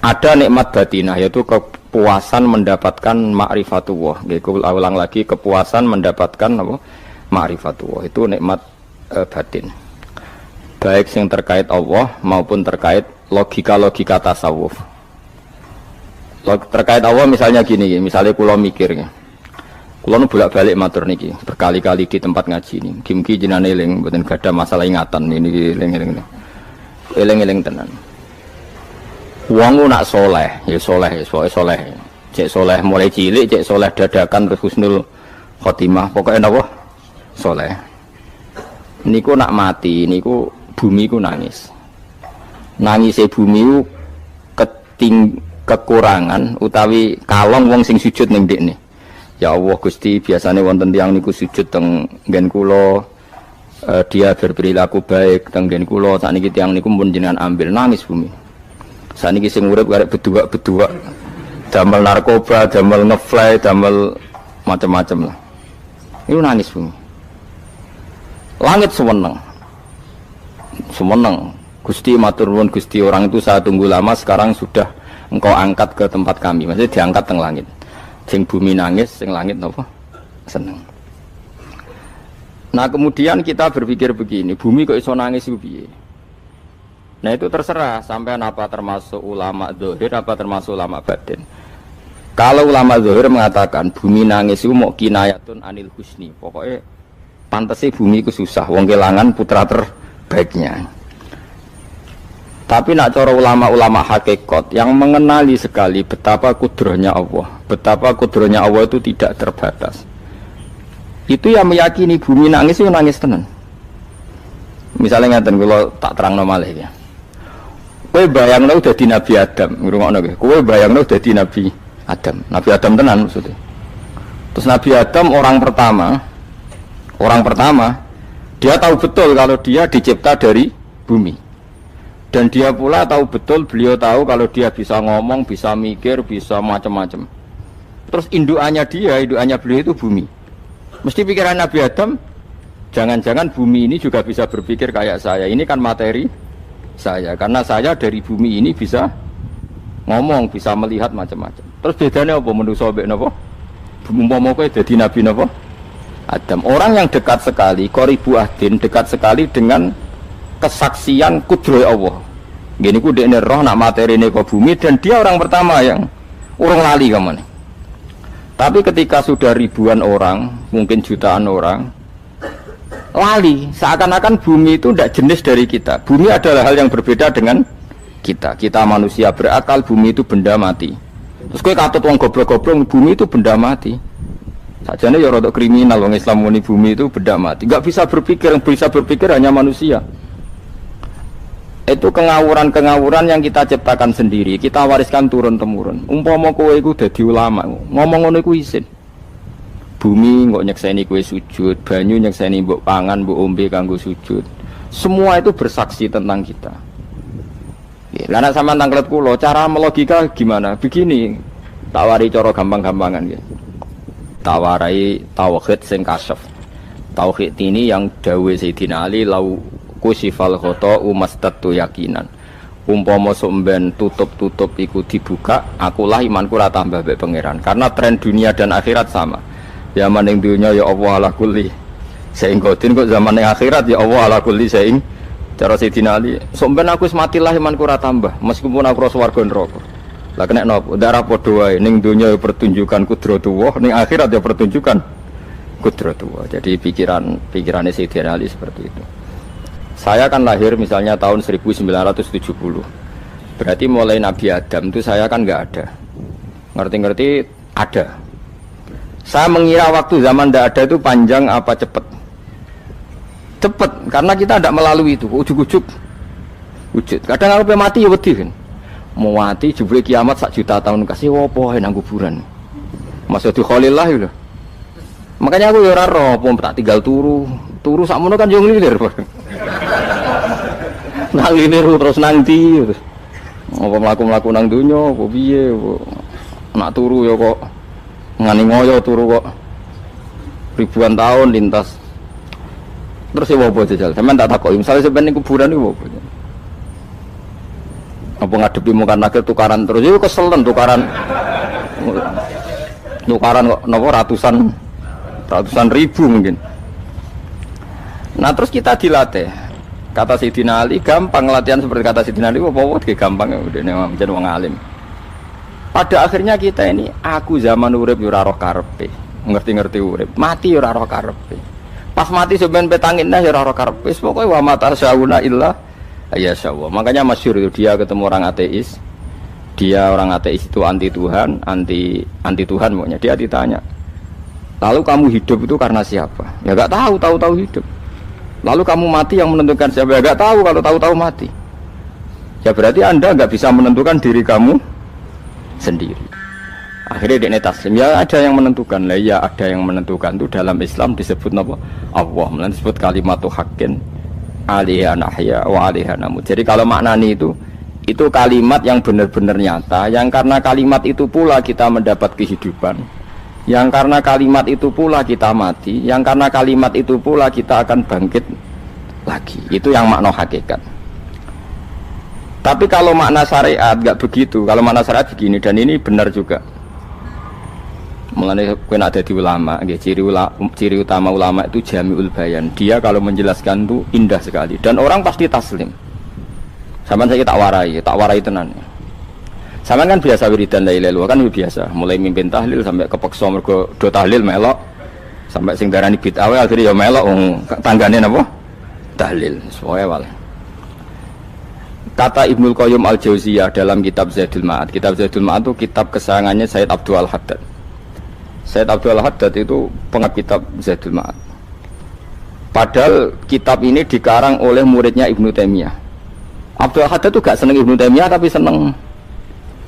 Ada nikmat batinah, yaitu kepuasan mendapatkan ma'rifatullah. Aku ulang lagi, kepuasan mendapatkan apa? Ma'rifatullah. Itu nikmat batin. Baik yang terkait Allah maupun terkait logika-logika tasawuf. Terkait Allah misalnya gini, misalnya kula mikirnya. Kula nu bolak-balik matur niki, berkali-kali di tempat ngaji ini. Mugi-mugi jenengan eling, mboten gadah masalah ingatan ini eling-eling. Eling-eling tenan. Wong nak soleh, ya soleh, soleh. Cek soleh mulai cilik, cek soleh dadakan terus husnul khotimah. Pokoknya napa? Soleh. Niku nak mati, niku bumi ku nangis. Nangise bumi ku kekurangan utawi kalong wong sing sujud ning ndekne. Ya Allah Gusti, biasanya wonten tiyang niku sujud teng nggen kula, dia berperilaku baik teng nggen kula, sakniki tiyang niku pun jenengan ambil, nangis bumi. Sakniki sing urip karek bedua-bedua, damel narkoba, damel ngefly, damel macam-macam lah. Itu nangis bumi. Langit semeneng. Gusti matur nuwun Gusti, orang itu saya tunggu lama, sekarang sudah engkau angkat ke tempat kami. Maksudnya diangkat teng langit. Sing bumi nangis, sing langit napa? Seneng. Nah, kemudian kita berpikir begini, bumi kok iso nangis ku piye? Nah, itu terserah sampean apa termasuk ulama zahir apa termasuk ulama batin. Kalau ulama zahir mengatakan bumi nangis itu mau kinayatun anil husni. Pokoknya pantese bumi ku susah, wong kelangan putra terbaiknya. Tapi nak cara ulama-ulama hakikat yang mengenali sekali betapa kudrohnya Allah, betapa kudrohnya Allah itu tidak terbatas. Itu yang meyakini bumi nangis itu nangis tenan. Misalnya ngaten kula tak terangno malih ya. Kowe bayangno dadi Nabi Adam, ngrungokno kowe. Kowe bayangno dadi Nabi Adam. Nabi Adam tenan maksudnya. Terus Nabi Adam orang pertama dia tahu betul kalau dia dicipta dari bumi. Dan dia pula tahu betul, beliau tahu kalau dia bisa ngomong, bisa mikir, bisa macam-macam. Terus indukannya beliau itu bumi. Mesti pikiran Nabi Adam, jangan-jangan bumi ini juga bisa berpikir kayak saya. Ini kan materi saya, karena saya dari bumi ini bisa ngomong, bisa melihat macam-macam. Terus bedanya apa manusa mbek napa? Umpama kowe dadi nabi napa? Adam. Orang yang dekat sekali, qoribu ahdin, dekat sekali dengan kesaksian kudroh Allah. Gini ku dekne roh nak materine ke bumi dan dia orang pertama yang urung lali kamane. Tapi ketika sudah ribuan orang, mungkin jutaan orang lali, seakan-akan bumi itu tidak jenis dari kita. Bumi adalah hal yang berbeda dengan kita. Kita manusia berakal, bumi itu benda mati. Terus kowe katut wong goblok-goblok, bumi itu benda mati. Sajane ya rada kriminal wong Islam muni bumi itu benda mati. Enggak bisa berpikir, yang bisa berpikir hanya manusia. Itu kengawuran-kengawuran yang kita ciptakan sendiri, kita wariskan turun-temurun. Umpama kowe iku dadi ulama, ngomong ngono iku isin. Bumi kok nyekseni kowe sujud, banyu nyekseni mbok pangan, mbok ombe kanggo sujud. Semua itu bersaksi tentang kita. Lah nek sampean tanglet kula, cara melogika gimana? Begini, tak wari cara gampang-gampangan nggih. Tak warai tauhid sing kasyaf. Tauhid ini yang dawuh Sayyidina Ali lau kusifal khoto umastatu yakinan. Umpama somben tutup-tutup iku dibuka, akulah imanku ora tambah mbek pangeran. Karena tren dunia dan akhirat sama. Zaman ning dunia ya Allah ala kulli saing kodin, kok zaman ning akhirat ya Allah ala kulli saing. Cara Sayyidina Ali, somben aku wis matilah imanku ora tambah, meskipun aku ora swarga neraka. Lah kena napa? Darah padha wae, ning dunia ya pertunjukan kudratullah, ning akhirat ya pertunjukan kudratullah. Jadi pikirannya Sayyidina Ali seperti itu. Saya kan lahir misalnya tahun 1970. Berarti mulai Nabi Adam itu saya kan nggak ada. Ngerti-ngerti ada. Saya mengira waktu zaman tidak ada itu panjang apa cepat? Cepat, karena kita tidak melalui itu. Ujuk-ujuk wujud. Kadang kalau mati ya wedi kan. Mau mati jebule kiamat 1 juta tahun kasih wopo nang kuburan. Masya di Khalillah itu. Makanya aku ya ora roh, tak tinggal turu sakmono kan yo nglilir. Nang ngene terus nang ndi terus. Apa mlaku-mlaku nang donya apa piye nak turu ya kok ngani ngoyo turu kok ribuan tahun lintas. Terus ya apa jajal? Sampeyan tak takoki, misale sampeyan ning kuburan iku apa? Apa ngadepi mungkar nakir tukaran terus itu keselen tukaran kok napa ratusan ribu mungkin. Nah terus kita dilatih. Kata Sayyidina Ali gampang latihan seperti kata Sayyidina Ali apa gampang udah menjadi wong alim. Pada akhirnya kita ini aku zaman urip yo ora roh karepe, ngerti-ngerti urip, mati yo ora roh karepe. Pas mati sampean petangin yo ora roh karepe, pokoke wa matar sauna illa ya syawah. Makanya masyhur itu dia ketemu orang ateis. Dia orang ateis itu anti Tuhan, anti Tuhan pokoknya. Dia ditanya, lalu kamu hidup itu karena siapa? Ya enggak tahu hidup. Lalu kamu mati yang menentukan siapa? Ya enggak tahu, kalau tahu mati. Ya berarti Anda enggak bisa menentukan diri kamu sendiri. Akhirnya dia taslim. Ya ada yang menentukan lah. Ya ada yang menentukan itu dalam Islam disebut apa? Allah. Disebut kalimatu haqqin alaiha nahya wa alaiha namut. Jadi kalau maknanya itu kalimat yang benar-benar nyata, yang karena kalimat itu pula kita mendapat kehidupan, yang karena kalimat itu pula kita mati, yang karena kalimat itu pula kita akan bangkit lagi. Itu yang makna hakikat. Tapi kalau makna syariat enggak begitu. Kalau makna syariat begini, dan ini benar juga. Mengenai kena ada di ulama, ciri utama ulama itu jami'ul bayan. Dia kalau menjelaskan itu indah sekali dan orang pasti taslim. Sampai saya tak warai tenan. Sampai kan biasa wiridan la ilaha illallah kan biasa, mulai mimpin tahlil sampai kepeksa mergo do tahlil melok, sampai sing darani bid'ah akhirnya ya melok tanggane napa? Tahlil. Soale wale. Kata Ibnul Qayyim Al-Jauziyah dalam kitab Zadul Ma'ad. Kitab Zadul Ma'ad itu kitab kesayangannya Sayyid Abdul Al-Haddad. Sayyid Abdul Al-Haddad itu pengarang kitab Zadul Ma'ad. Padahal kitab ini dikarang oleh muridnya Ibnu Taimiyah. Abdul Al-Haddad itu gak seneng Ibnu Taimiyah tapi seneng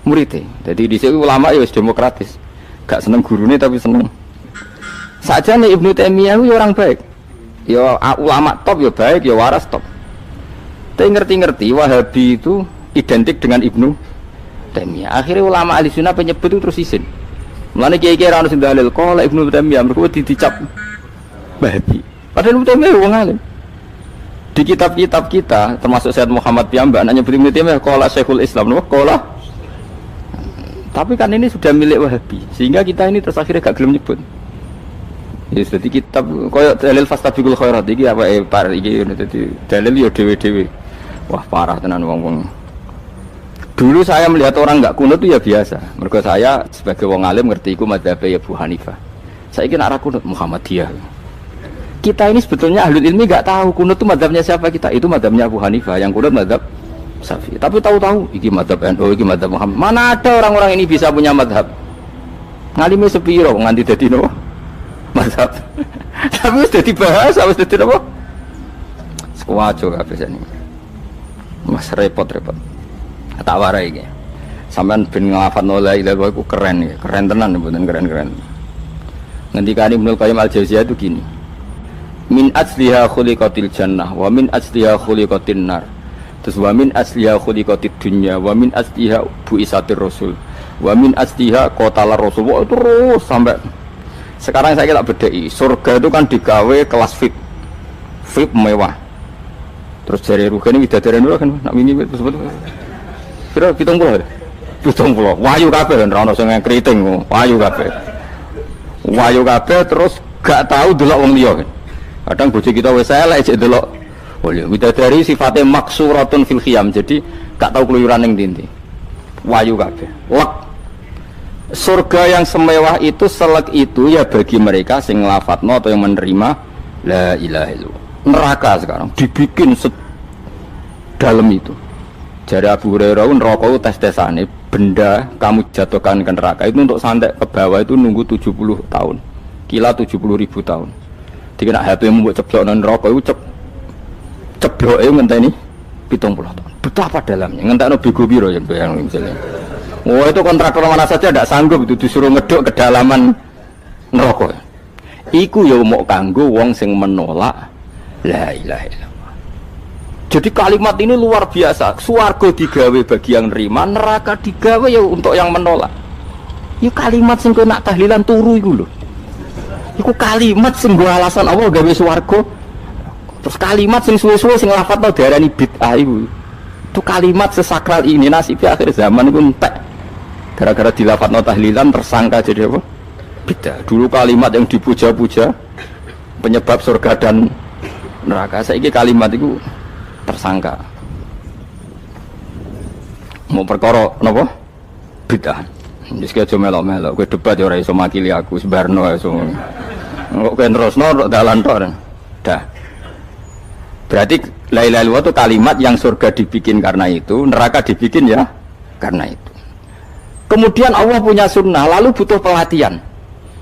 muridnya. Jadi di sini ulama ya demokratis. Gak seneng gurunya tapi seneng. Saja nih Ibnu Taimiyah itu orang baik. Ya ulama top ya baik, ya waras top. Tapi ngerti-ngerti Wahabi itu identik dengan Ibnu Taimiyah. Akhirnya ulama ahli sunnah penyebut itu terus isin. Mulane kiai-kiai ra ono sing dalil kala Ibnu Taimiyah mergo dicap Wahabi. Padahal Ibnu Taimiyah wong alim. Di kitab-kitab kita termasuk Syekh Muhammad piyambak nanya Ibnu Taimiyah kala Syekhul Islam nopo kala. Tapi kan ini sudah milik Wahabi sehingga kita ini terus akhirnya gak gelem nyebut. Ya jadi kitab koyo dalil fastabiqul khairat iki apa par iki dadi dalil yo dhewe-dhewe. Wah parah tenan wong-wong. Dulu saya melihat orang enggak kunut itu ya biasa. Mergo saya sebagai wong alim ngerti iku madzhab ya Abu Hanifah. Saiki nek ora kunut Muhammadiyah. Kita ini sebetulnya ahlul ilmi enggak tahu kunut itu madzhabnya siapa kita. Itu madzhabnya Abu Hanifah, yang kunut madzhab Syafi'i. Tapi tahu-tahu iki madzhab NU, iki madzhab Muhammad. Mana ada orang-orang ini bisa punya madzhab? Ngalime sepiro nganti dadi no madzhab. Tapi wis dadi bahasa, wis dadi apa? Sewajo kabeh jane. Mas repot-repot. Tak warai iki. Sampeyan ben nglafadzno la ilaha illallah iku keren ya, keren tenan mboten keren-keren. Ngendikane Ibnu Qayyim Al-Jauziyah itu gini. Min asliha khuliqatil jannah wa min asliha khuliqatin nar. Terus wa min asliha khuliqatid dunya wa min asliha buisatir rasul wa min asliha qatalar rasul. Wah, terus sampai sekarang saya tak bedai. Surga itu kan digawe kelas VIP. VIP mewah. Terus jari rugane widadari dulu kan nak wingi sebut. Kira 70. 70. Wayu kabeh ora ono sing kriting, wayu kabeh. Wayu kabeh terus gak tahu delok wong liya. Kadang bojo kita wis elek jek delok. Oh ya, widadari sifatnya maksuratun fil khiyam. Jadi gak tahu keluyuran ning ndi. Wayu kabeh. Lek surga yang semewah itu selek itu ya bagi mereka sing nglafatno atau yang menerima la ilaha illallah. Neraka sekarang dibikin dalam itu. Jadi Abu Hurairah neraka itu tes-tesane benda kamu jatuhkan ke neraka itu untuk santai ke bawah itu nunggu 70 tahun. Kila 70.000 tahun. Dikira HP mu mbok ceblokno neraka itu cebloke ngenteni 70 tahun. Betapa dalamnya. Ngentekno bego piro ya bayang misalnya. Oh itu kontraktor mana saja tidak sanggup itu disuruh ngeduk kedalaman neraka. Iku ya mau kanggo wong sing menolak la ilaha illallah. Jadi kalimat ini luar biasa. Swarga digawe bagi yang nerima, neraka digawe ya untuk yang menolak. Iku kalimat sing kena tahlilan turu iku lho. Iku kalimat sing nggo alasan Allah gawe swarga. Terus kalimat sing suwe-suwe sing lafadzno diarani bid'ah iku. Itu kalimat sesakral ini nasibnya akhir zaman itu entek. Gara-gara dilafadzno tahlilan tersangka jadi apa? Beda. Dulu kalimat yang dipuja-puja penyebab surga dan neraka. Saiki kalimat itu tersangka. Mau perkara napa? Beda. Wis aja melok-melok, kowe debat ya ora iso makili aku sebarno iso. Kok kowe terusno dalan tok. Dah. Berarti la ilaha illallah itu kalimat yang surga dibikin karena itu, neraka dibikin ya karena itu. Kemudian Allah punya sunnah, lalu butuh pelatihan.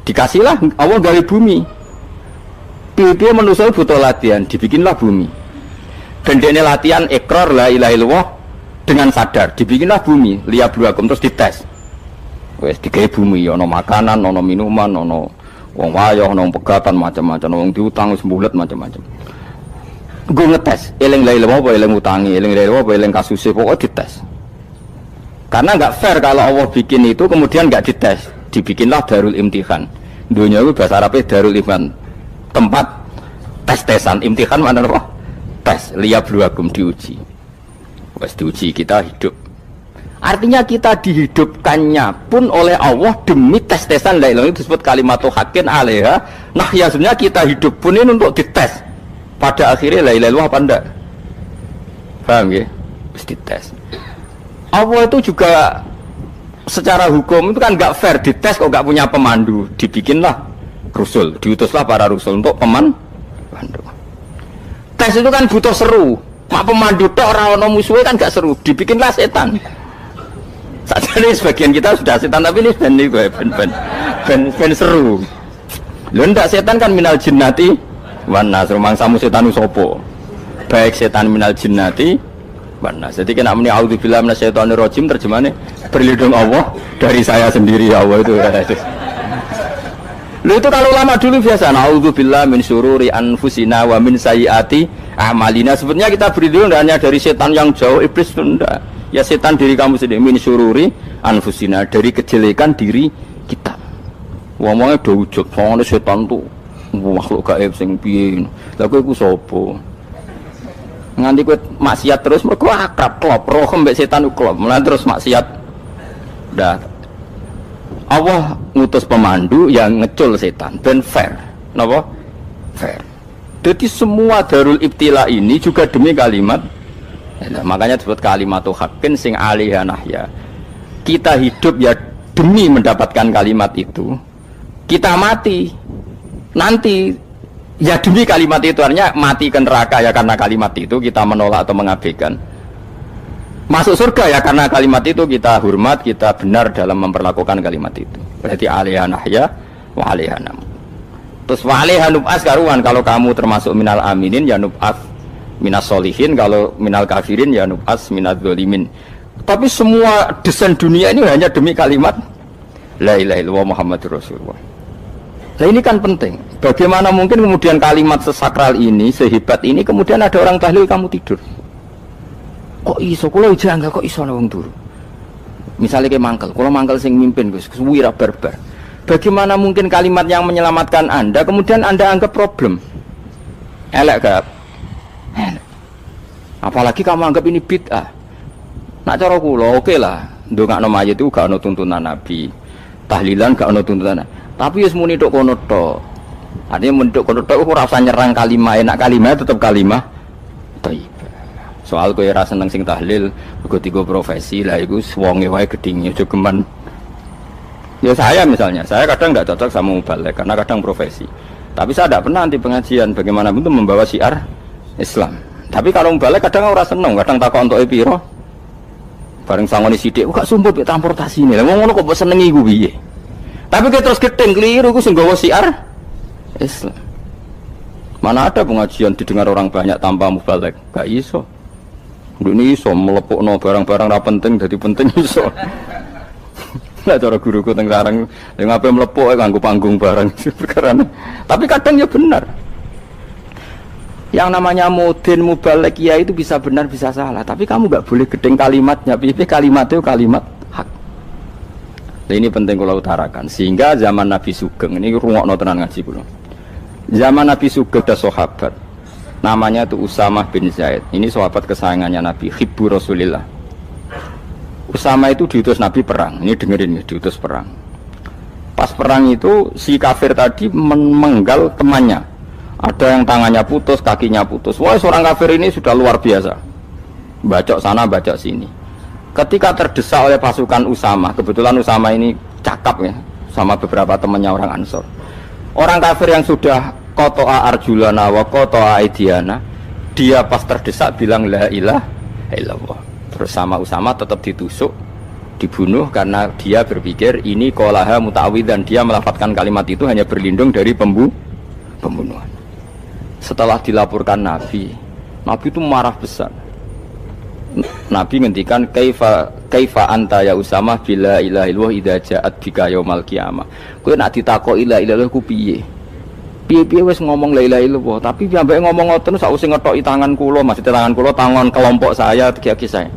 Dikasihlah Allah gawe bumi. Piye manusia butuh latihan, dibikinlah bumi. Dan ini latihan ikrar la ilaha illallah dengan sadar, dibikinlah bumi, liyabluwakum terus dites. Wes digawe bumi, ono makanan, ono minuman, ono wong wayah, ono pegatan macam-macam, wong diutang sembulet macam-macam. Gue ngetes, eling la ilaha apa eling utangi, eling la ilaha apa eling kasuse, pokoknya dites. Karena nggak fair kalau Allah bikin itu kemudian nggak dites, dibikinlah darul imtihan. Dunia itu bahasa Arabnya darul imtihan, tempat tes-tesan. Imtihan mana apa? Tes, liyabluwakum, diuji. Wes diuji kita hidup. Artinya kita dihidupkannya pun oleh Allah demi tes-tesan la ilaha, itu disebut kalimatu haqqin alaiha. Nah ya sebenarnya kita hidup pun ini untuk dites. Pada akhirnya la ilaha illallah apa enggak? Paham ya? Terus dites. Allah itu juga secara hukum itu kan enggak fair, dites kok enggak punya pemandu. Dibikinlah rusul, diutuslah para rusul untuk pemandu. Tes itu kan butuh seru. Mak pemandu tok ora ono musuhe kan enggak seru. Dibikinlah setan. Saat ini sebagian kita sudah setan, tapi ini ben seru. Lho ndak setan kan minal jinnati wan nas, rumangsamu setan sopo. Baik setan minal jinnati wan nas. Jadi kena muni auzubillahi minasyaitonir rajim, terjemahane berlindung Allah dari saya sendiri ya Allah itu kata itu. Lho itu kalau lama dulu biasa auzubillahi min syururi anfusina wa min sayyiati a'malina. Sebenarnya kita berlindung hanya dari setan yang jauh, iblis itu enggak. Ya setan diri kamu sendiri, min syururi anfusina, dari kejelekan diri kita. Ngomongnya do ujug, soalnya setan tuh makhluk gaib sing piye. Lah kowe iku sapa? Nganti kowe maksiat terus mergo akrab klop, roh mbek setan klop. Mulane terus maksiat. Dah. Allah ngutus pemandu yang ngecul setan ben fair. Napa? Fair. Jadi semua darul ibtila ini juga demi kalimat. Ya, makanya disebut kalimatu haqqin sing alaiha nahya. Kita hidup ya demi mendapatkan kalimat itu. Kita mati nanti ya demi kalimat itu, artinya mati ke neraka ya karena kalimat itu kita menolak atau mengabaikan. Masuk surga ya karena kalimat itu kita hormat, kita benar dalam memperlakukan kalimat itu. Berarti alaiha nahya wa alaiha nam. Terus wa alaiha nub'as karuan, kalau kamu termasuk minal aminin ya nub'as minas solihin, kalau minal kafirin ya nub'as minaz zalimin. Tapi semua desain dunia ini hanya demi kalimat la ilaha illallah Muhammadur Rasulullah. Nah ini kan penting. Bagaimana mungkin kemudian kalimat sesakral ini, sehebat ini, kemudian ada orang tahlil kamu tidur. Kok iso? Kalau janggal kok iso wong turu. Misalnya kayak mangkel, kalau mangkel sing mimpin Gus, wira barbar. Bagaimana mungkin kalimat yang menyelamatkan Anda kemudian Anda anggap problem? Elek gak? Apalagi kamu anggap ini bid'ah. Nak cara kula oke lah, ndongakno mayit itu gak ono tuntunan Nabi. Tahlilan gak ono tuntunan. Tapi wis muni tok kono tok. Artinya muni tok kono tok ora usah nyerang kalimah, enak kalimah tetap kalimah thayyibah. Soal kowe ora seneng sing tahlil, mergo tiga profesi lah iku wonge wae gedhinge aja geman. Ya saya misalnya, saya kadang tidak cocok sama mubalek karena kadang profesi. Tapi saya tidak pernah anti pengajian, bagaimana itu membawa syiar Islam. Tapi kalau mubalek kadang orang seneng, kadang takut untuk epiro. Bareng sangoni sidik, gak sumpah be transportasi ini. Lah ngono kok mbok senengi iku piye? Tapi kita terus gedeng keliru iku sing nggawa syiar Islam. Mana ada pengajian didengar orang banyak tanpa mubalek? Gak iso. Ini iso melepukno barang-barang ra penting dadi penting iso. Lah cara guruku teng sareng yang ape mlepuk kanggo panggung barang perkara. Tapi kadang ya benar. Yang namanya mudin mubalek ya itu bisa benar bisa salah, tapi kamu nggak boleh gedeng kalimatnya. Piye kalimat itu kalimat hak. Nah, ini penting kalau utarakan. Sehingga zaman Nabi Sugeng ini rungokno tenan ngaji kula. Zaman Nabi Sugeng ada sahabat Namanya itu Usamah bin Zaid. Ini sahabat kesayangannya Nabi, hibbu Rasulillah. Usama itu diutus Nabi perang. Ini dengerin, diutus perang. Pas perang itu si kafir tadi memenggal temannya. Ada yang tangannya putus, kakinya putus. Wah, seorang kafir ini sudah luar biasa. Bacok sana, bacok sini. Ketika terdesak oleh pasukan Usama, kebetulan Usama ini cakap ya, sama beberapa temannya orang Ansor. Orang kafir yang sudah kotoa arjulana wa kotoa aidiana, dia pas terdesak bilang la ilaha illallah. Terus sama Usama tetap ditusuk, dibunuh karena dia berpikir ini qolaha muta'awid, dan dia melafadzkan kalimat itu hanya berlindung dari pembunuhan. Setelah dilaporkan Nabi itu marah besar. Nabi ngendikan kaifa anta ya Usama bila ilaha illallah idza ja'at bika yaumal qiyamah. Kowe nek ditakoki la ilaha illallah ku piye? Piye-piye wis ngomong la ilaha illallah, tapi sampai ngomong ngoten sakwise ngetoki tangan kula, maksudnya tangan kula tangan kelompok saya, kaki saya.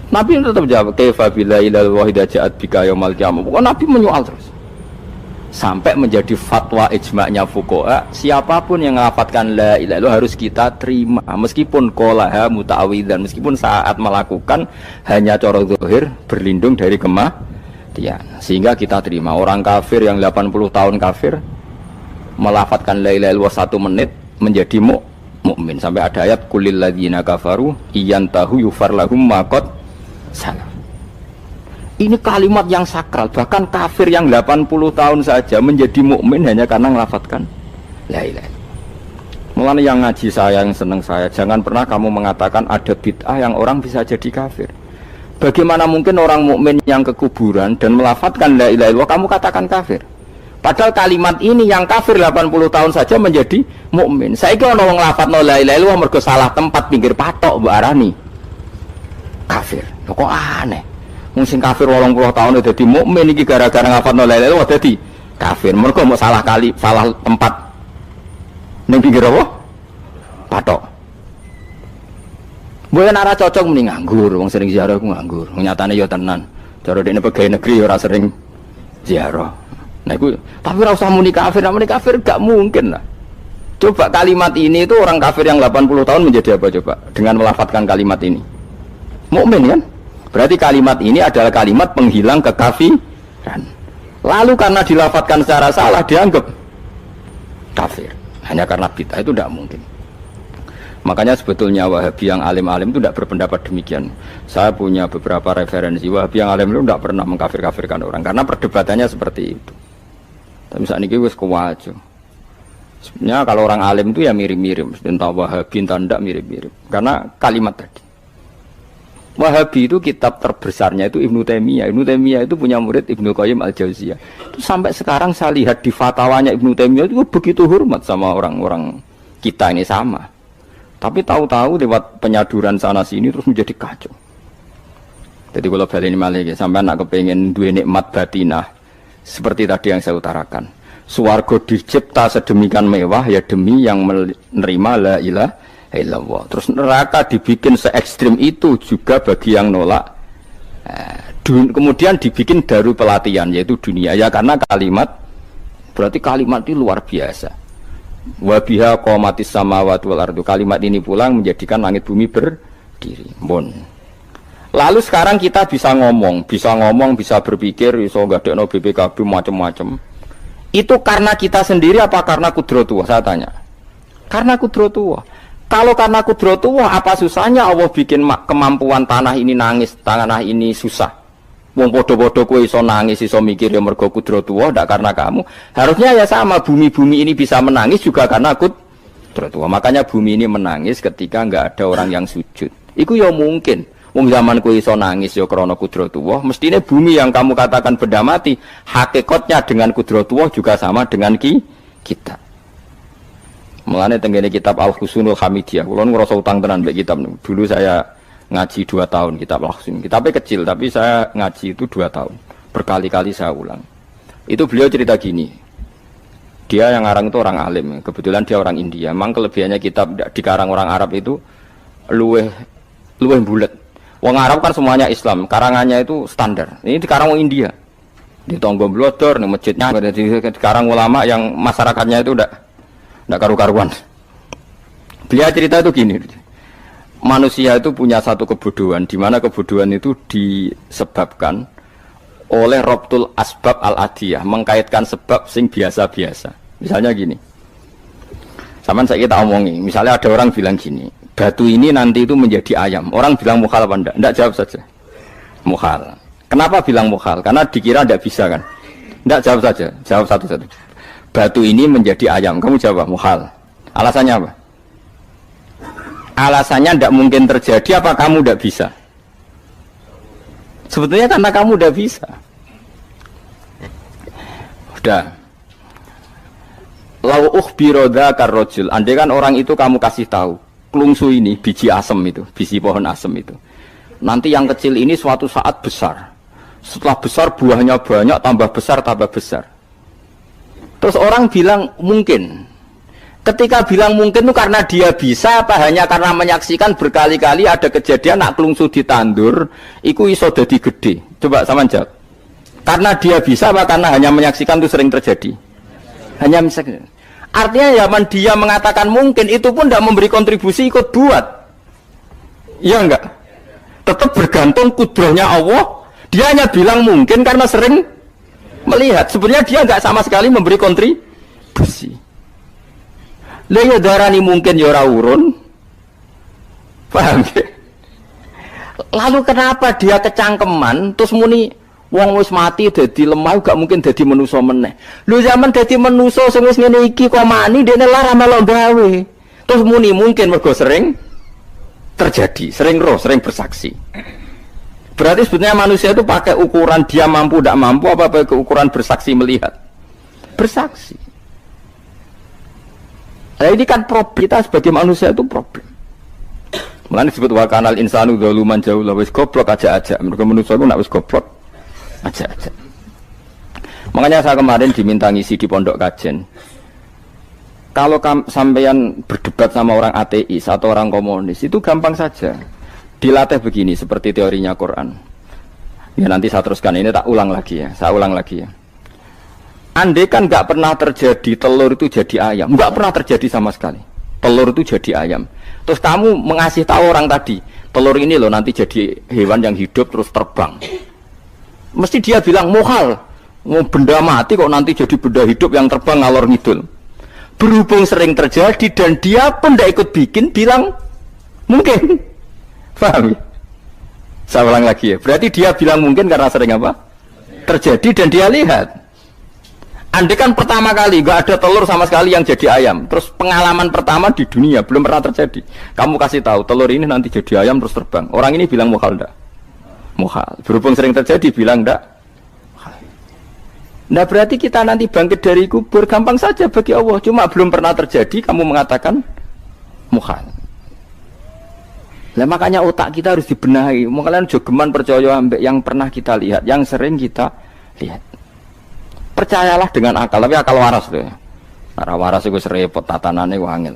Nabi tetap jawab kaifa bila ilaha illallah idza ja'at bika yaumal qiyamah. Pokoknya Nabi menyoal terus. Sampai menjadi fatwa ijma'nya fuqaha, siapapun yang melafadzkan la ilaha illallah harus kita terima meskipun qolaha muta'awidzan, meskipun saat melakukan hanya cara zahir berlindung dari kematian, sehingga kita terima. Orang kafir yang 80 tahun kafir melafadzkan la ilaha illallah 1 menit menjadi mukmin. Sampai ada ayat kulil ladzina kafaru iyantahu yufar lahum ma qad salam. Ini kalimat yang sakral, bahkan kafir yang 80 tahun saja menjadi mukmin hanya karena melafadzkan la ilaha illallah. Mulane yang ngaji saya, yang seneng saya, jangan pernah kamu mengatakan ada bid'ah yang orang bisa jadi kafir. Bagaimana mungkin orang mukmin yang ke kuburan dan melafadzkan la ilaha illallah kamu katakan kafir? Padahal kalimat ini yang kafir 80 tahun saja menjadi mukmin. Saiki ana wong nglafadzno la ilaha illallah mergo salah tempat pinggir patok mbok arani kafir. Kok aneh? Sing kafir 80 tahun dadi mukmin iki gara-gara ngafalno la ilaha illallah dadi kafir. Mergo mau salah tempat ning pinggir apa? Patok. Mboten ora cocok muni nganggur, wong sering ziarah ku nganggur. Nyatane ya tenan. Cara dene pegawai negeri ora sering ziarah. Nah iku tapi ora usah muni kafir, gak mungkin lah. Coba kalimat ini itu orang kafir yang 80 tahun menjadi apa coba dengan melafadzkan kalimat ini? Mukmin kan? Berarti kalimat ini adalah kalimat penghilang kekafiran. Lalu karena dilafadzkan secara salah dianggap kafir. Hanya karena bid'ah itu tidak mungkin. Makanya sebetulnya Wahabi yang alim-alim itu tidak berpendapat demikian. Saya punya beberapa referensi Wahabi yang alim itu tidak pernah mengkafir-kafirkan orang karena perdebatannya seperti itu. Tapi saat ini wis kuwajo. Sebenarnya kalau orang alim itu ya mirip-mirip, entah Wahabi entah tidak mirip-mirip. Karena kalimat tadi. Wahabi itu kitab terbesarnya itu Ibnu Taimiyah. Ibnu Taimiyah itu punya murid Ibnu Qayyim Al-Jauziyah. Itu sampai sekarang saya lihat di fatwanya Ibnu Taimiyah itu begitu hormat sama orang-orang kita ini sama. Tapi tahu-tahu lewat penyaduran sana sini terus menjadi kacau. Jadi kalau balik ini malah sampai anak kepengen dua nikmat batinah seperti tadi yang saya utarakan. Swarga dicipta sedemikian mewah ya demi yang menerima la ilaha illallah. Terus neraka dibikin se ekstrim itu juga bagi yang nolak. Kemudian dibikin daru pelatihan yaitu dunia ya karena kalimat berarti kalimat itu luar biasa. Wa biha qamatis samawati wal ardu. Kalimat ini pulang menjadikan langit bumi berdiri. Bon. Lalu sekarang kita bisa ngomong, bisa berpikir, bisa ngadekno BPKB macam-macam. Itu karena kita sendiri apa karena kudratullah? Saya tanya. Karena kudratullah. Kalau karena kudratullah, apa susahnya Allah bikin kemampuan tanah ini nangis, tanah ini susah. Wong podo-podo kowe iso nangis, iso mikir ya mergo kudratullah, ndak karena kamu. Harusnya ya sama, bumi-bumi ini bisa menangis juga karena kudratullah. Makanya bumi ini menangis ketika enggak ada orang yang sujud. Iku ya mungkin. Wong zaman kowe iso nangis ya krana kudratullah, mestine bumi yang kamu katakan benda mati, hakikatnya dengan kudratullah juga sama dengan kita. Mulane tenggene kitab Al-Husunul Hamidiyah, kula ngrasa utang tenan mbek kitab niku. Dulu saya ngaji 2 tahun kitab Al-Husun. Kitabnya kecil tapi saya ngaji itu 2 tahun. Berkali-kali saya ulang. Itu beliau cerita gini. Dia yang ngarang itu orang alim, kebetulan dia orang India. Memang kelebihannya kitab dikarang orang Arab itu luweh bulet. Wong Arab kan semuanya Islam, karangannya itu standar. Ini dikarang wong India. Di tonggo blodor, di masjidnya, dikarang ulama yang masyarakatnya itu udah karu-karuan. Beliau cerita itu gini, manusia itu punya satu kebodohan, di mana kebodohan itu disebabkan oleh robtul asbab al-adiyah, mengkaitkan sebab sing biasa-biasa. Misalnya gini, sama saya kita omongin, misalnya ada orang bilang gini, batu ini nanti itu menjadi ayam. Orang bilang mukhal apa enggak? Enggak, jawab saja. Mukhal. Kenapa bilang mukhal? Karena dikira enggak bisa kan? Enggak, jawab saja. Jawab satu-satu. Batu ini menjadi ayam. Kamu jawab mukhal. Alasannya apa? Alasannya enggak mungkin terjadi apa kamu enggak bisa? Sebetulnya karena kamu udah bisa. Udah. Lau ukhbiro dzakar rajul. Andai kan orang itu kamu kasih tahu, klungsu ini biji asem itu, biji pohon asem itu. Nanti yang kecil ini suatu saat besar. Setelah besar buahnya banyak, tambah besar, tambah besar. Terus orang bilang mungkin. Ketika bilang mungkin itu karena dia bisa apa hanya karena menyaksikan berkali-kali ada kejadian nak klungsu ditandur iku iso dadi gede. Coba sama jawab. Karena dia bisa apa karena hanya menyaksikan itu sering terjadi? Hanya misalnya. Artinya zaman dia mengatakan mungkin itu pun tidak memberi kontribusi ikut buat. Iya enggak? Tetap bergantung kudrahnya Allah. Dia hanya bilang mungkin karena sering melihat. Sebenarnya dia enggak sama sekali memberi kontribusi. Lah ya darani mungkin ya ora urun. Paham ya? Lalu kenapa dia kecangkeman terus muni wong wis mati dadi lemah gak mungkin dadi manusa meneh. Lho zaman dadi manusa sing wis ngene iki kok mani dene lara melok gawe. Terus muni mungkin mergo sering terjadi, sering roh, sering bersaksi. Berarti sebetulnya manusia itu pakai ukuran dia mampu tidak mampu apa pakai ukuran bersaksi melihat. Bersaksi. Nah ini kan problem kita sebagai manusia itu problem. Mulane disebut wa kanal insanu dzaluman jahula wis goblok aja-aja. Mergo manusia itu nak wis goblok aja-aja. Makanya saya kemarin diminta ngisi di pondok kajen. Kalau sampeyan berdebat sama orang ateis atau orang komunis itu gampang saja. Dilatih begini seperti teorinya Quran. Ya nanti saya teruskan ini tak ulang lagi ya. Saya ulang lagi ya. Andai kan nggak pernah terjadi telur itu jadi ayam, nggak pernah terjadi sama sekali. Telur itu jadi ayam. Terus kamu mengasih tahu orang tadi, telur ini loh nanti jadi hewan yang hidup terus terbang. Mesti dia bilang mukhal, mau benda mati kok nanti jadi benda hidup yang terbang ngalor ngidul. Berhubung sering terjadi dan dia pun tidak ikut bikin, bilang mungkin. Paham? Saya ulang lagi ya. Berarti dia bilang mungkin karena sering apa? Terjadi dan dia lihat. Andai kan pertama kali nggak ada telur sama sekali yang jadi ayam, terus pengalaman pertama di dunia belum pernah terjadi. Kamu kasih tahu telur ini nanti jadi ayam terus terbang. Orang ini bilang mukhal enggak? Mukhal. Berhubung sering terjadi bilang enggak? Nah berarti kita nanti bangkit dari kubur gampang saja bagi Allah. Cuma belum pernah terjadi kamu mengatakan mukhal. Nah makanya otak kita harus dibenahi. Makanya jogeman percaya ambek yang pernah kita lihat, yang sering kita lihat. Percayalah dengan akal, tapi akal waras tuh. Arah waras itu serempet tatanannya wangil.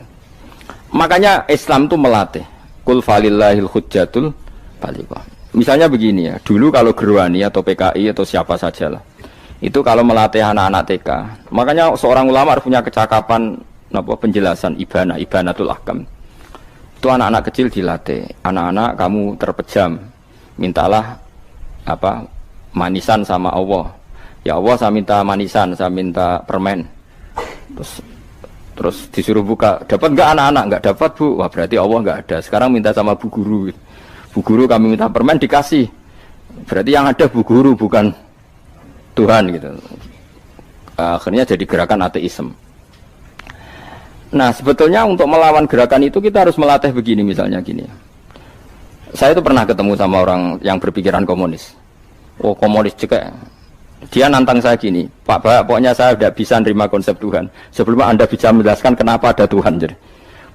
Makanya Islam itu melatih. Kul falillahil hujjatul balighah. Misalnya begini ya, dulu kalau Gerwani atau PKI atau siapa sajalah, itu kalau melatih anak-anak TK, makanya seorang ulama harus punya kecakapan penjelasan ibanatul ahkam. Itu anak-anak kecil dilatih. Anak-anak kamu terpejam, mintalah manisan sama Allah. Ya Allah saya minta manisan, saya minta permen. Terus disuruh buka, dapat enggak anak-anak? Enggak dapat Bu. Wah berarti Allah enggak ada. Sekarang minta sama Bu Guru. Bu Guru kami minta permen dikasih. Berarti yang ada Bu Guru bukan Tuhan gitu. Akhirnya jadi gerakan ateisme. Nah sebetulnya untuk melawan gerakan itu kita harus melatih begini misalnya gini. Saya itu pernah ketemu sama orang yang berpikiran komunis. Oh komunis juga. Dia nantang saya gini, Pak, pokoknya saya tidak bisa nerima konsep Tuhan. Sebelum Anda bisa menjelaskan kenapa ada Tuhan. Jadi,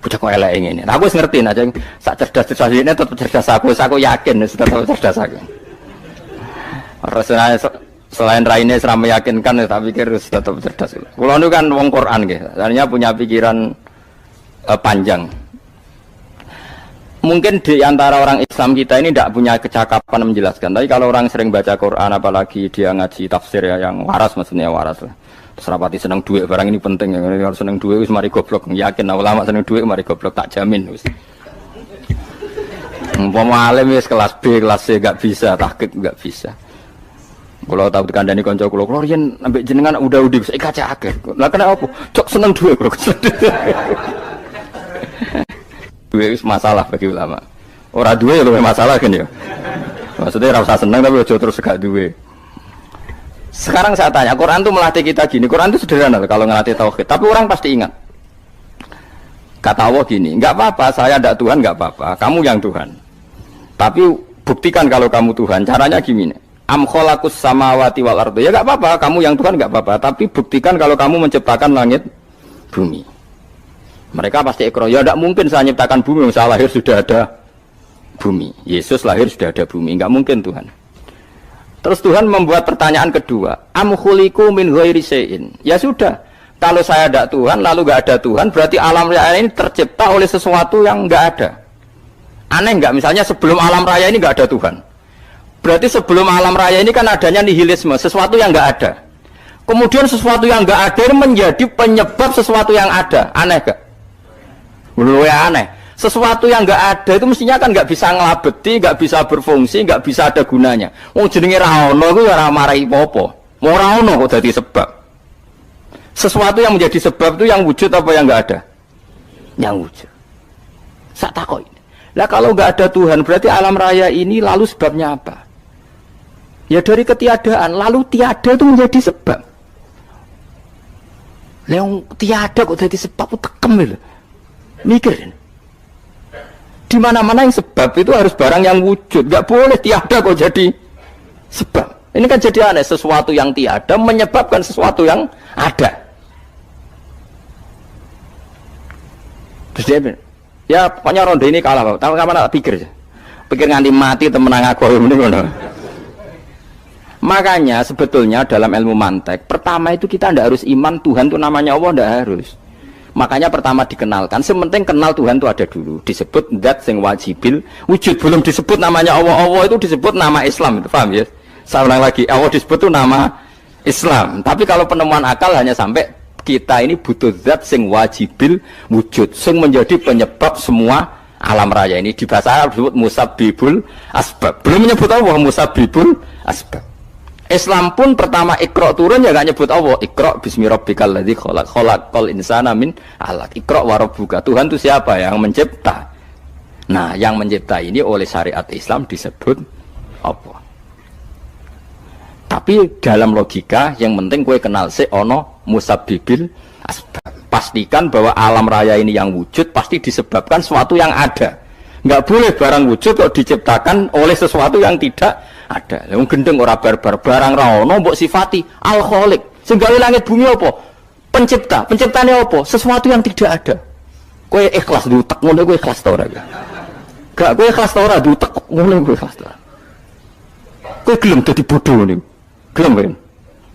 bocah kok elek ini. Nah, aku ngerti aja, sak cerdas ini tetap cerdas aku yakin tetap cerdas aku. Rasanya selain raine serama meyakinkan, tapi pikir tetap cerdas. Kalau itu kan wong Quran gitu, artinya punya pikiran panjang. Mungkin di antara orang Islam kita ini tidak punya kecakapan menjelaskan. Tapi kalau orang sering baca Quran, apalagi dia ngaji tafsir ya, yang waras maksudnya waras lah. Serapati seneng duit barang ini penting. Kalau seneng duit wis mari goblok. Yakin ulama seneng duit mari goblok tak jamin wis. Umpama alim wis kelas B, kelas C gak bisa, tahqiq gak bisa. Kalau tahu dikandani kanca kula riyen ambek jenengan udah saya kaca akeh. Lah kena apa? Cok seneng duit kula. Duit wis masalah bagi ulama. Ora duwe ya luwih masalah kan ya. Maksudnya ora usah seneng tapi aja terus gak duwe. Sekarang saya tanya, Quran itu melatih kita gini. Quran itu sederhana kalau ngelatih tauhid, tapi orang pasti ingat. Kata Allah gini, nggak apa-apa, saya ada Tuhan, nggak apa-apa, kamu yang Tuhan. Tapi buktikan kalau kamu Tuhan. Caranya gini, am khalaqus samawati wal ardi. Ya nggak apa-apa, kamu yang Tuhan nggak apa-apa. Tapi buktikan kalau kamu menciptakan langit, bumi. Mereka pasti ikrar. Ya tidak mungkin saya menciptakan bumi. Saya lahir sudah ada bumi. Yesus lahir sudah ada bumi. Nggak mungkin Tuhan. Terus Tuhan membuat pertanyaan kedua, am khuliqu min ghairi syai'in. Ya sudah, kalau saya ada Tuhan lalu nggak ada Tuhan, berarti alam raya ini tercipta oleh sesuatu yang nggak ada. Aneh nggak? Misalnya sebelum alam raya ini nggak ada Tuhan, berarti sebelum alam raya ini kan adanya nihilisme, sesuatu yang nggak ada. Kemudian sesuatu yang nggak ada ini menjadi penyebab sesuatu yang ada. Aneh nggak? Belum ya aneh. Sesuatu yang nggak ada itu mestinya kan nggak bisa ngelabeti, nggak bisa berfungsi, nggak bisa ada gunanya. Wong jenenge ra ono iku ya ora marai apa-apa. Mau ra ono kok dadi sebab. Sesuatu yang menjadi sebab itu yang wujud apa yang nggak ada? Yang wujud. Sak takoki. Lah kalau nggak ada Tuhan berarti alam raya ini lalu sebabnya apa? Ya dari ketiadaan, lalu tiada itu menjadi sebab. Lah yang tiada kok dadi sebab tekem lho. Mikir. Di mana-mana yang sebab itu harus barang yang wujud, nggak boleh tiada kok jadi sebab. Ini kan jadi aneh, sesuatu yang tiada menyebabkan sesuatu yang ada. Terus dia bilang, ya pokoknya ronde ini kalah, tahu kapan tak pikir, pikir nganti mati temenang aku ini mana. Makanya sebetulnya dalam ilmu mantek, pertama itu kita tidak harus iman Tuhan itu namanya Allah, tidak harus. Makanya pertama dikenalkan, sementing kenal Tuhan itu ada dulu. Disebut zat sing wajibil wujud, belum disebut namanya Allah. Allah itu disebut nama Islam, itu paham ya? Saya ulang lagi, Allah disebut itu nama Islam. Tapi kalau penemuan akal hanya sampai kita ini butuh zat sing wajibil wujud, sing menjadi penyebab semua alam raya ini. Di bahasa Arab disebut musabbibul asbab. Belum menyebut Allah musabbibul asbab. Islam pun pertama Iqra turun ya gak nyebut Allah. Iqra bismi rabbikal ladzi khalaq, khalaqal insana min 'alaq. Iqra wa rabbuka. Tuhan itu siapa? Yang mencipta. Nah, yang mencipta ini oleh syariat Islam disebut apa? Tapi dalam logika yang penting kowe kenal sik ana musabbibil asbab. Pastikan bahwa alam raya ini yang wujud pasti disebabkan sesuatu yang ada. Enggak boleh barang wujud kok diciptakan oleh sesuatu yang tidak ada. Yang gendeng ora barbar barang ra ono mbok sifati al khaliq. Sing gawe langit bumi apa? Pencipta. Penciptane apa? Sesuatu yang tidak ada. Kowe ikhlas diutek ngono kowe ikhlas ta ora? Gak kowe ikhlas ta ora diutek ngono kowe ikhlas ta. Kowe gelem dadi bodho niku. Gelem kowe.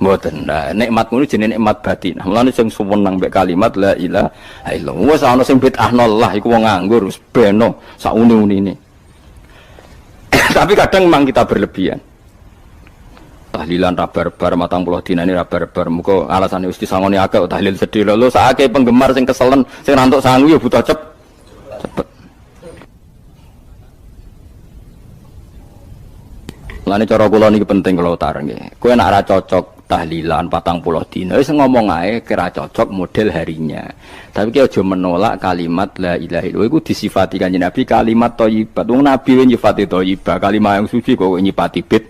Mboten. Nah, nikmat ngono jenenge nikmat batin. Mulane sing suwenang mbek kalimat la ilaha illallah. Wes ana sing bid'ahnallah iku wong nganggur wis beno sak uni-unine. Tapi kadang memang kita berlebihan. Tahlilan rabar-bar matang puluh dina ini rabar-bar. Muka alasannya wis disangoni akeh tahlil sedih lho. Saake penggemar sing keselen, sing rantuk sangu ya butuh cepet. Lane cara kula niki penting kula utara nggih. Kowe nek ora cocok tahlilan 40 dina wis ngomong ae kira cocok model harinya. Tapi ki aja menolak kalimat la ilaha illallah iku disifati Kanjeng Nabi kalimat thayyibat. Wong Nabi nyifati thayyibah, kalimat yang suci kok nyifati bid.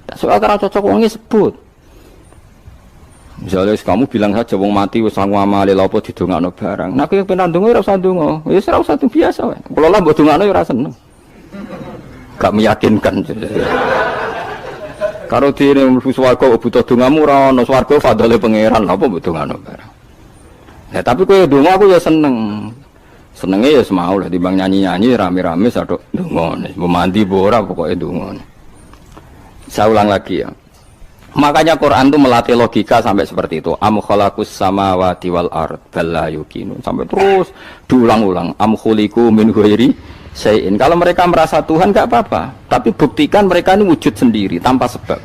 Tak soal kira cocok wong sebut. Misalnya kamu bilang saja wong mati wis sangu amale lha apa didongakno barang. Nek kowe pengen ndonga ora usah ndonga. Wis ora usah biasa wae. Kula lah mbok dongakno ya ora seneng. Gak meyakinkan. Karo dene mlebu swarga butuh dongamu ora ono swarga fadhole pangeran apa mbok dongano barang. Ya tapi kowe donga aku ya seneng. Senenge ya semau lah timbang nyanyi-nyanyi rame-rame sadok donga. Mbok mandi mbok ora pokoke donga. Saya ulang lagi ya. Makanya Quran itu melatih logika sampai seperti itu. Am khalaqus samawati wal ard bal la yuqinun. Sampai terus diulang-ulang. Am khuliqu min ghairi syai'in. Kalau mereka merasa Tuhan enggak apa-apa, tapi buktikan mereka ini wujud sendiri tanpa sebab.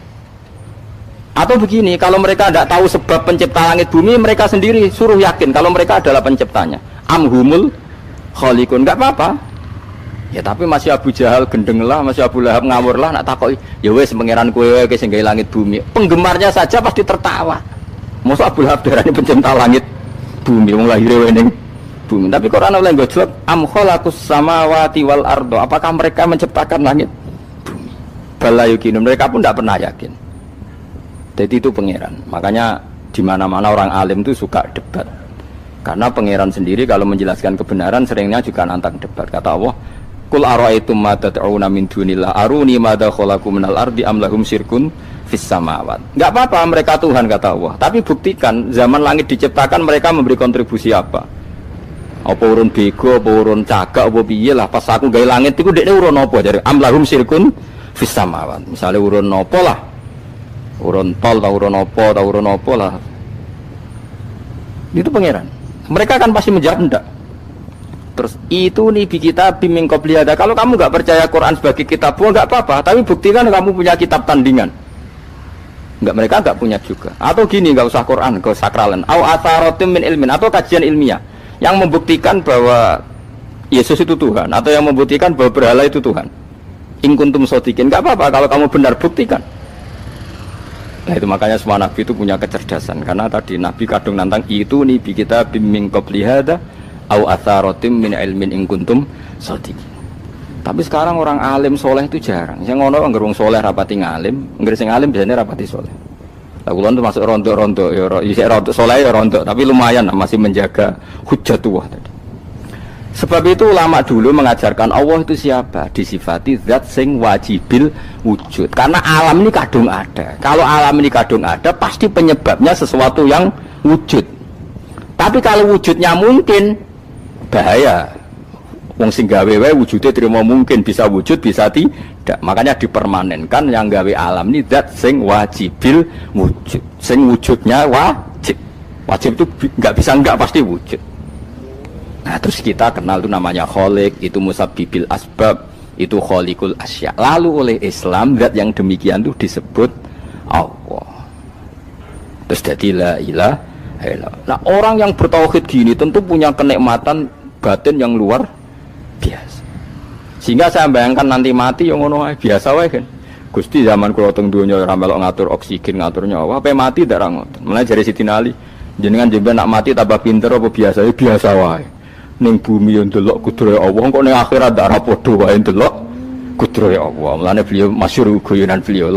Atau begini, kalau mereka tidak tahu sebab pencipta langit bumi, mereka sendiri suruh yakin kalau mereka adalah penciptanya. Amhumul khaliqun, nggak apa-apa. Ya tapi masih Abu Jahal gendeng lah, masih Abu Lahab ngawur lah, nak takoi. Ya wes pangeran kowe ke sing gawe langit bumi. Penggemarnya saja pasti tertawa. Masa Abu Lahab darani pencipta langit bumi, wong lahir ning bumi. Tapi Quran oleh nggo jawab am khalaqus samawati wal ardo. Apakah mereka menciptakan langit bumi? Bala yuqinun, mereka pun tidak pernah yakin. Jadi itu pangeran. Makanya di mana-mana orang alim itu suka debat. Karena pangeran sendiri kalau menjelaskan kebenaran seringnya juga nantang debat. Kata Allah, "Qul ara'aytum ma tad'una min dunillah aruni madza khalaqu minal ardi am lahum syirkun fis samawat." Enggak apa-apa mereka Tuhan kata Allah, tapi buktikan zaman langit diciptakan mereka memberi kontribusi apa? Apa urun bego, apa urun cagak, apa piye lah pas aku gawe langit iku dekne urun apa jare am lahum syirkun fis samawat. Misale urun apa lah? Urun tol ta urun apa lah. Itu pangeran. Mereka kan pasti menjawab enggak. Terus itu nih bi kita bimbing qobliyada. Kalau kamu nggak percaya Quran sebagai kitab, nggak apa-apa. Tapi buktikan kamu punya kitab tandingan. Nggak, mereka nggak punya juga. Atau gini, nggak usah Quran, nggak sakralan. Au atharotim min ilmin, atau kajian ilmiah yang membuktikan bahwa Yesus itu Tuhan, atau yang membuktikan bahwa berhala itu Tuhan. In kuntum shodiqin, nggak apa-apa. Kalau kamu benar buktikan. Nah itu makanya semua nabi itu punya kecerdasan. Karena tadi nabi kadung nantang itu nih bi kita bimbing qobliyada au atharotim min ilmin in kuntum shodiqin. Tapi sekarang orang alim soleh itu jarang. Yang ngono anggere wong soleh rapati ngalim, anggere sing alim biasanya rapati soleh. Lah kula itu masuk rontok-rontok ya isih rontok soleh ya rontok, tapi lumayan masih menjaga hujjatullah tadi. Sebab itu ulama dulu mengajarkan Allah itu siapa? Disifati zat sing wajibil wujud. Karena alam ini kadung ada. Kalau alam ini kadung ada, pasti penyebabnya sesuatu yang wujud. Tapi kalau wujudnya mungkin, bahaya. Wong sing gawe wae wujude terima mungkin, bisa wujud bisa tidak. Makanya dipermanenkan yang gawe alam ini zat sing wajibil wujud. Sing wujudnya wajib. Wajib itu enggak bisa enggak, pasti wujud. Nah terus kita kenal itu namanya khaliq, itu musabbibil asbab, itu khaliqul asya. Lalu oleh Islam zat yang demikian itu disebut Allah. Terus jadi la ilaha illallah. Nah orang yang bertauhid gini tentu punya kenikmatan batin yang luar biasa. Sehingga saya bayangkan nanti mati yang ngono biasa wae kan. Gusti zaman kula teng donya ora melok ngatur oksigen, ngatur nyawa, apa mati ndak ra ngoten. Mulane jare Siti Ali, jenengan jemben nak mati tambah pinter apa biasa? Ya biasa wae. Ning bumi yo ndelok kudrohe Allah, kok ning akhirat ndak ra padha wae ndelok kudrohe Allah. Mulane beliau masyhur guyonan beliau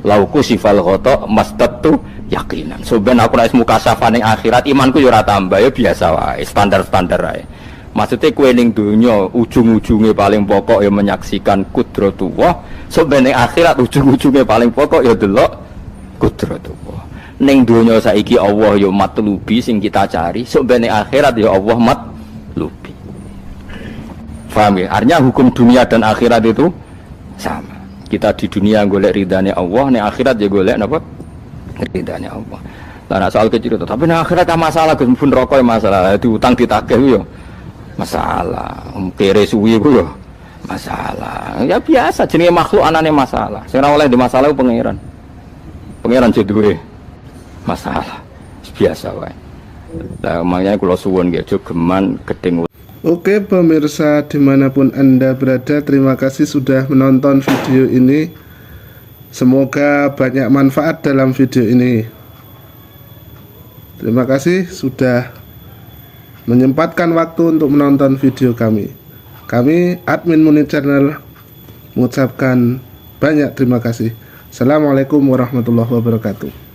lauku sifal ghata mastatu yakinan. So ben aku nek mukasafah ning akhirat imanku yo ora tambah, ya biasa wae, standar-standar wae. Maksudnya kue ning dunya ujung-ujungnya paling pokok ya menyaksikan kudratullah. So ben ning akhirat ujung-ujungnya paling pokok ya delok kudratullah. Ning dunya saiki Allah ya matlubi sing kita cari. So ben ning akhirat ya Allah matlubi. Paham ya? Artinya hukum dunia dan akhirat itu sama. Kita di dunia golek ridhanya Allah, ning akhirat ya golek napa? Ridhanya Allah. Lah soal kecil itu, tapi ning akhirat kan masalah Gus pun rokok masalah, diutang ditagih yo masalah, kere suwi ku yo masalah. Ya biasa jenenge makhluk anane masalah. Sing ora oleh di masalah pangeran. Pangeran duwe masalah. Biasa wae. Lah makanya kula suwun nggih aja geman gedeng. Oke pemirsa dimanapun Anda berada, terima kasih sudah menonton video ini. Semoga banyak manfaat dalam video ini. Terima kasih sudah menyempatkan waktu untuk menonton video kami. Kami admin Munir Channel mengucapkan banyak terima kasih. Assalamualaikum warahmatullahi wabarakatuh.